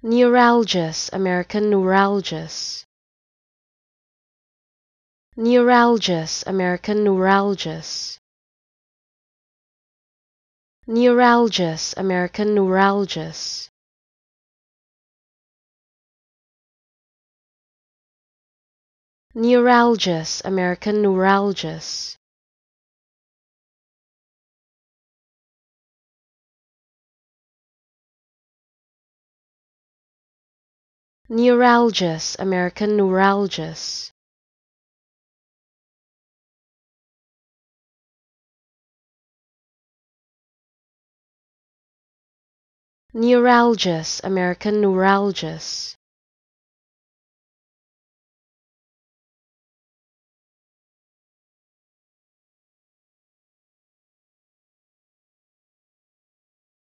Neuralgias, American neuralgias. Neuralgias, American neuralgias. Neuralgias, American neuralgias. Neuralgias, American neuralgias. Neuralgias, American neuralgias. Neuralgias, American neuralgias.